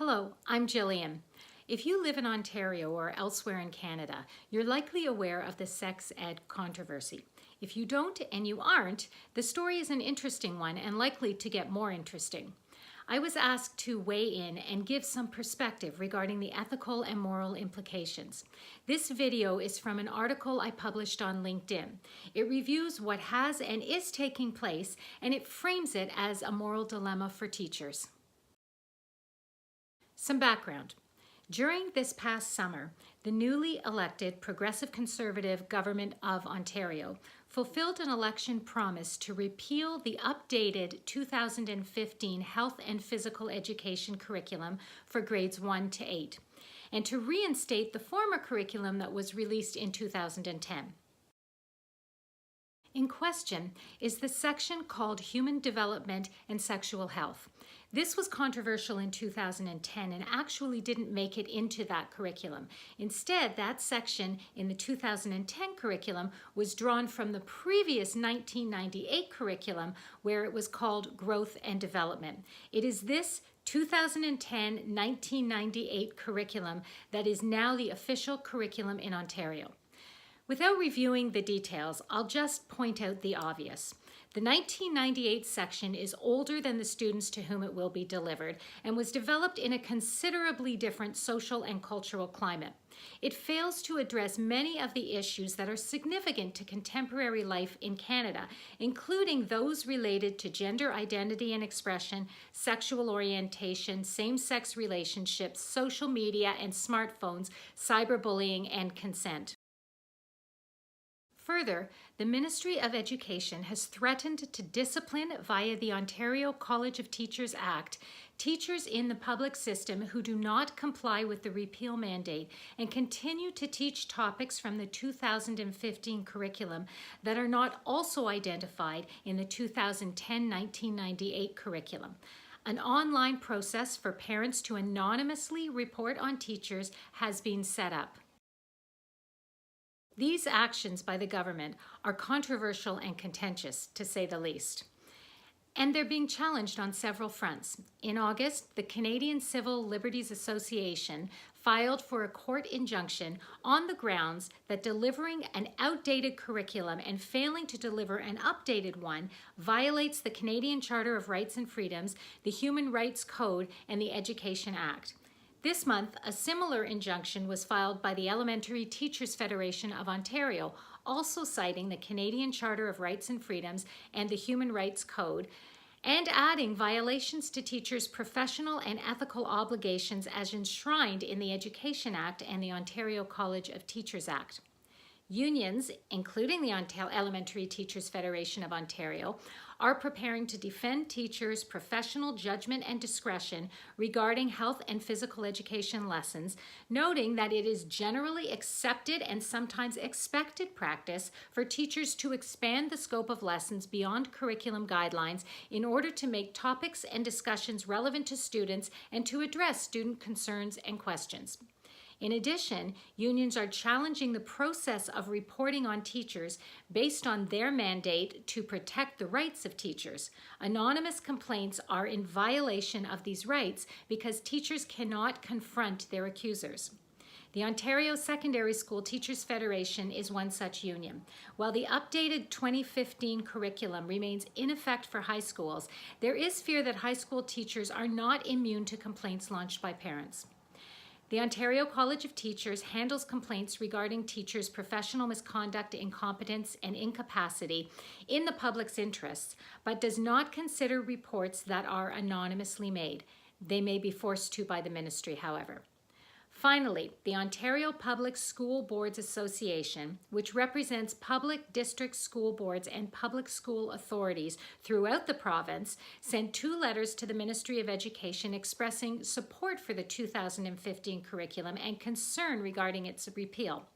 Hello, I'm Jillian. If you live in Ontario or elsewhere in Canada, you're likely aware of the sex ed controversy. If you don't and you aren't, the story is an interesting one and likely to get more interesting. I was asked to weigh in and give some perspective regarding the ethical and moral implications. This video is from an article I published on LinkedIn. It reviews what has and is taking place, and it frames it as a moral dilemma for teachers. Some background. During this past summer, the newly elected Progressive Conservative Government of Ontario fulfilled an election promise to repeal the updated 2015 Health and Physical Education curriculum for grades 1 to 8, and to reinstate the former curriculum that was released in 2010. In question is the section called Human Development and Sexual Health. This was controversial in 2010 and actually didn't make it into that curriculum. Instead, that section in the 2010 curriculum was drawn from the previous 1998 curriculum, where it was called Growth and Development. It is this 2010-1998 curriculum that is now the official curriculum in Ontario. Without reviewing the details, I'll just point out the obvious. The 1998 section is older than the students to whom it will be delivered and was developed in a considerably different social and cultural climate. It fails to address many of the issues that are significant to contemporary life in Canada, including those related to gender identity and expression, sexual orientation, same-sex relationships, social media and smartphones, cyberbullying, and consent. Further, the Ministry of Education has threatened to discipline via the Ontario College of Teachers Act teachers in the public system who do not comply with the repeal mandate and continue to teach topics from the 2015 curriculum that are not also identified in the 2010-1998 curriculum. An online process for parents to anonymously report on teachers has been set up. These actions by the government are controversial and contentious, to say the least. And they're being challenged on several fronts. In August, the Canadian Civil Liberties Association filed for a court injunction on the grounds that delivering an outdated curriculum and failing to deliver an updated one violates the Canadian Charter of Rights and Freedoms, the Human Rights Code, and the Education Act. This month, a similar injunction was filed by the Elementary Teachers Federation of Ontario, also citing the Canadian Charter of Rights and Freedoms and the Human Rights Code, and adding violations to teachers' professional and ethical obligations as enshrined in the Education Act and the Ontario College of Teachers Act. Unions, including the Elementary Teachers Federation of Ontario, are preparing to defend teachers' professional judgment and discretion regarding health and physical education lessons, noting that it is generally accepted and sometimes expected practice for teachers to expand the scope of lessons beyond curriculum guidelines in order to make topics and discussions relevant to students and to address student concerns and questions. In addition, unions are challenging the process of reporting on teachers based on their mandate to protect the rights of teachers. Anonymous complaints are in violation of these rights because teachers cannot confront their accusers. The Ontario Secondary School Teachers Federation is one such union. While the updated 2015 curriculum remains in effect for high schools, there is fear that high school teachers are not immune to complaints launched by parents. The Ontario College of Teachers handles complaints regarding teachers' professional misconduct, incompetence, and incapacity in the public's interests, but does not consider reports that are anonymously made. They may be forced to by the ministry, however. Finally, the Ontario Public School Boards Association, which represents public district school boards and public school authorities throughout the province, sent 2 letters to the Ministry of Education expressing support for the 2015 curriculum and concern regarding its repeal.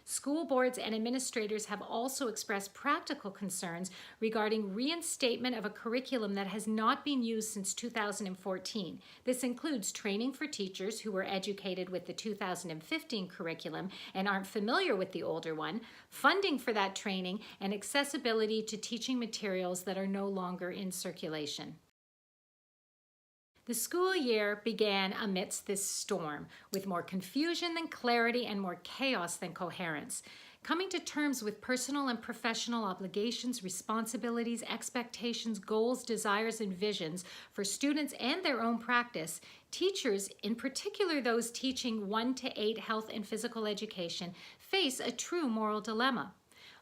School boards and administrators have also expressed practical concerns regarding reinstatement of a curriculum that has not been used since 2014. This includes training for teachers who were educated with the 2015 curriculum and aren't familiar with the older one, funding for that training, and accessibility to teaching materials that are no longer in circulation. The school year began amidst this storm, with more confusion than clarity and more chaos than coherence. Coming to terms with personal and professional obligations, responsibilities, expectations, goals, desires, and visions for students and their own practice, teachers, in particular those teaching 1 to 8 health and physical education, face a true moral dilemma.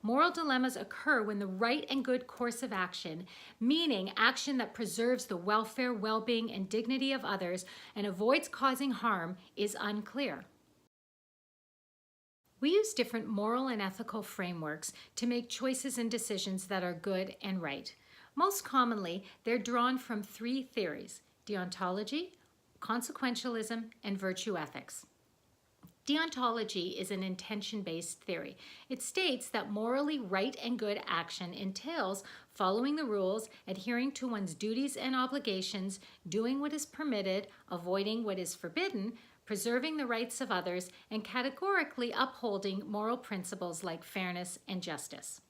Moral dilemmas occur when the right and good course of action, meaning action that preserves the welfare, well-being, and dignity of others and avoids causing harm, is unclear. We use different moral and ethical frameworks to make choices and decisions that are good and right. Most commonly, they're drawn from 3 theories: deontology, consequentialism, and virtue ethics. Deontology is an intention-based theory. It states that morally right and good action entails following the rules, adhering to one's duties and obligations, doing what is permitted, avoiding what is forbidden, preserving the rights of others, and categorically upholding moral principles like fairness and justice.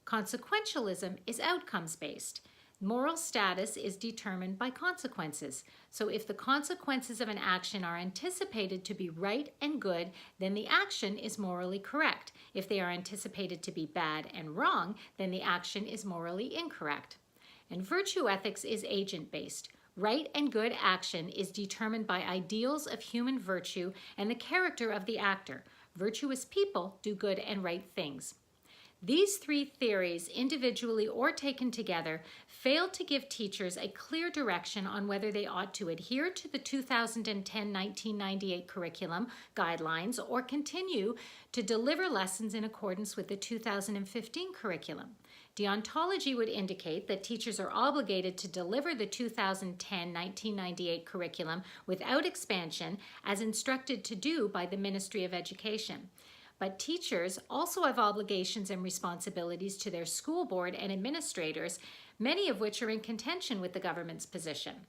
Consequentialism is outcomes-based. Moral status is determined by consequences. So if the consequences of an action are anticipated to be right and good, then the action is morally correct. If they are anticipated to be bad and wrong, then the action is morally incorrect. And virtue ethics is agent-based. Right and good action is determined by ideals of human virtue and the character of the actor. Virtuous people do good and right things. These 3 theories, individually or taken together, fail to give teachers a clear direction on whether they ought to adhere to the 2010-1998 curriculum guidelines or continue to deliver lessons in accordance with the 2015 curriculum. Deontology would indicate that teachers are obligated to deliver the 2010-1998 curriculum without expansion, as instructed to do by the Ministry of Education. But teachers also have obligations and responsibilities to their school board and administrators, many of which are in contention with the government's position.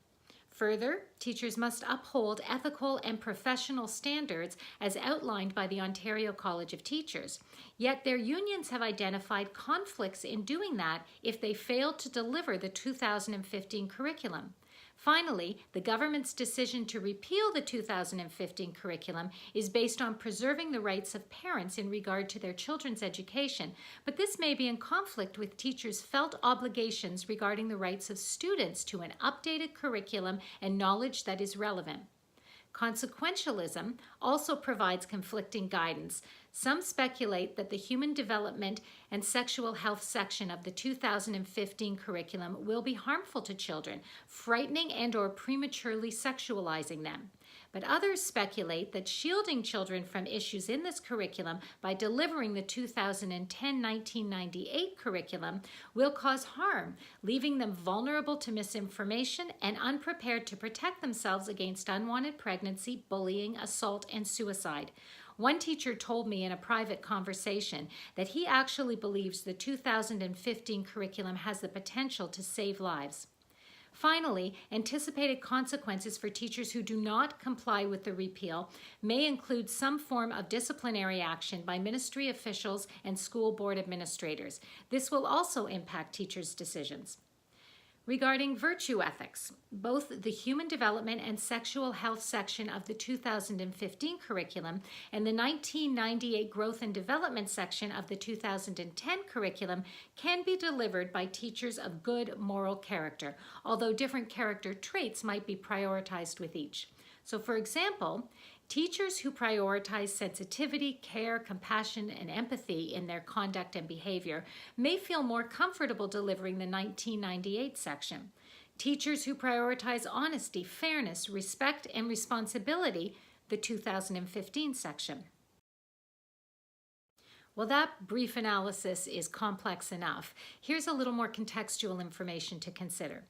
Further, teachers must uphold ethical and professional standards as outlined by the Ontario College of Teachers. Yet their unions have identified conflicts in doing that if they fail to deliver the 2015 curriculum. Finally, the government's decision to repeal the 2015 curriculum is based on preserving the rights of parents in regard to their children's education, but this may be in conflict with teachers' felt obligations regarding the rights of students to an updated curriculum and knowledge that is relevant. Consequentialism also provides conflicting guidance. Some speculate that the Human Development and Sexual Health section of the 2015 curriculum will be harmful to children, frightening and/or prematurely sexualizing them. But others speculate that shielding children from issues in this curriculum by delivering the 2010-1998 curriculum will cause harm, leaving them vulnerable to misinformation and unprepared to protect themselves against unwanted pregnancy, bullying, assault, and suicide. One teacher told me in a private conversation that he actually believes the 2015 curriculum has the potential to save lives. Finally, anticipated consequences for teachers who do not comply with the repeal may include some form of disciplinary action by ministry officials and school board administrators. This will also impact teachers' decisions. Regarding virtue ethics, both the Human Development and Sexual Health section of the 2015 curriculum and the 1998 Growth and Development section of the 2010 curriculum can be delivered by teachers of good moral character, although different character traits might be prioritized with each. So, for example, teachers who prioritize sensitivity, care, compassion, and empathy in their conduct and behavior may feel more comfortable delivering the 1998 section. Teachers who prioritize honesty, fairness, respect, and responsibility, the 2015 section. Well, that brief analysis is complex enough. Here's a little more contextual information to consider.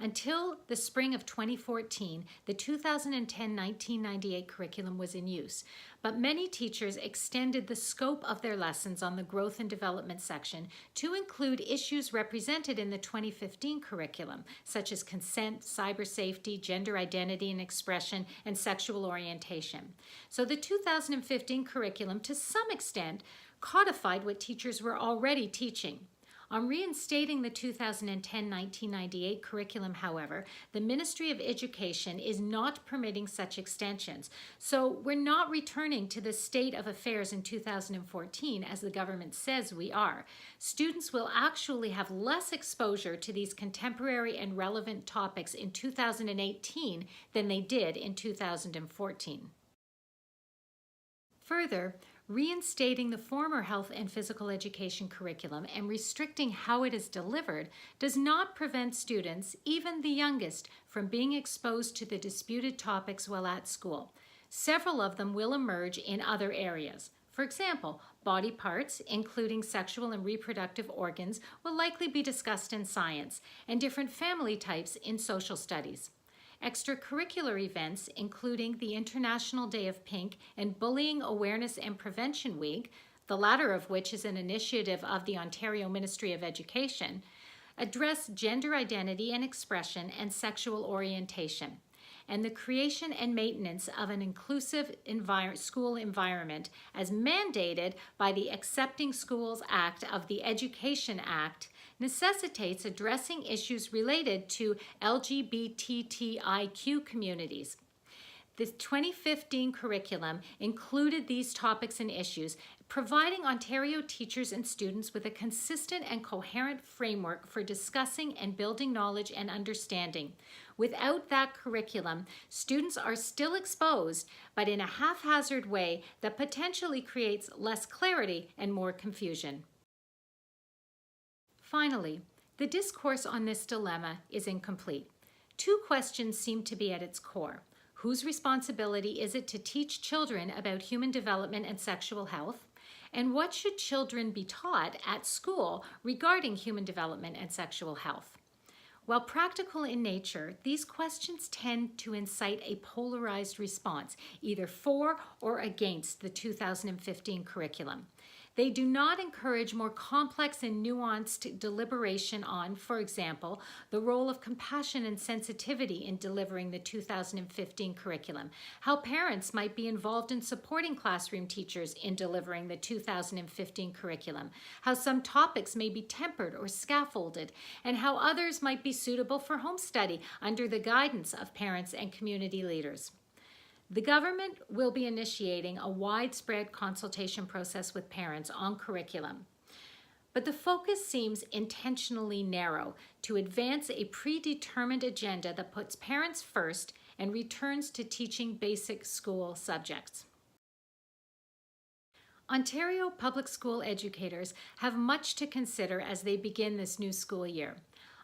Until the spring of 2014, the 2010-1998 curriculum was in use, but many teachers extended the scope of their lessons on the Growth and Development section to include issues represented in the 2015 curriculum, such as consent, cyber safety, gender identity and expression, and sexual orientation. So the 2015 curriculum, to some extent, codified what teachers were already teaching. On reinstating the 2010-1998 curriculum, however, the Ministry of Education is not permitting such extensions. So we're not returning to the state of affairs in 2014 as the government says we are. Students will actually have less exposure to these contemporary and relevant topics in 2018 than they did in 2014. Further, reinstating the former health and physical education curriculum and restricting how it is delivered does not prevent students, even the youngest, from being exposed to the disputed topics while at school. Several of them will emerge in other areas. For example, body parts, including sexual and reproductive organs, will likely be discussed in science, and different family types in social studies. Extracurricular events, including the International Day of Pink and Bullying Awareness and Prevention Week, the latter of which is an initiative of the Ontario Ministry of Education, address gender identity and expression and sexual orientation, and the creation and maintenance of an inclusive school environment as mandated by the Accepting Schools Act of the Education Act necessitates addressing issues related to LGBTIQ communities. The 2015 curriculum included these topics and issues, providing Ontario teachers and students with a consistent and coherent framework for discussing and building knowledge and understanding. Without that curriculum, students are still exposed, but in a haphazard way that potentially creates less clarity and more confusion. Finally, the discourse on this dilemma is incomplete. Two questions seem to be at its core. Whose responsibility is it to teach children about human development and sexual health? And what should children be taught at school regarding human development and sexual health? While practical in nature, these questions tend to incite a polarized response, either for or against the 2015 curriculum. They do not encourage more complex and nuanced deliberation on, for example, the role of compassion and sensitivity in delivering the 2015 curriculum, how parents might be involved in supporting classroom teachers in delivering the 2015 curriculum, how some topics may be tempered or scaffolded, and how others might be suitable for home study under the guidance of parents and community leaders. The government will be initiating a widespread consultation process with parents on curriculum, but the focus seems intentionally narrow to advance a predetermined agenda that puts parents first and returns to teaching basic school subjects. Ontario public school educators have much to consider as they begin this new school year.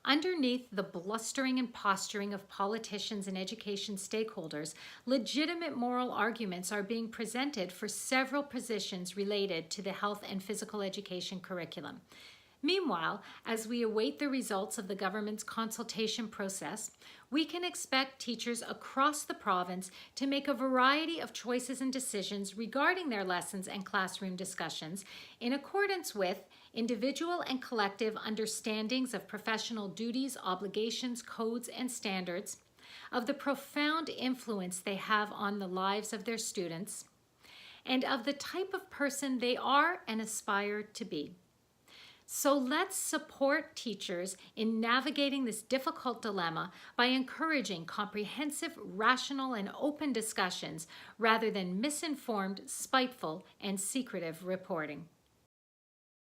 Underneath the blustering and posturing of politicians and education stakeholders, legitimate moral arguments are being presented for several positions related to the health and physical education curriculum. Meanwhile, as we await the results of the government's consultation process, we can expect teachers across the province to make a variety of choices and decisions regarding their lessons and classroom discussions in accordance with individual and collective understandings of professional duties, obligations, codes, and standards, of the profound influence they have on the lives of their students, and of the type of person they are and aspire to be. So let's support teachers in navigating this difficult dilemma by encouraging comprehensive, rational, and open discussions rather than misinformed, spiteful, and secretive reporting.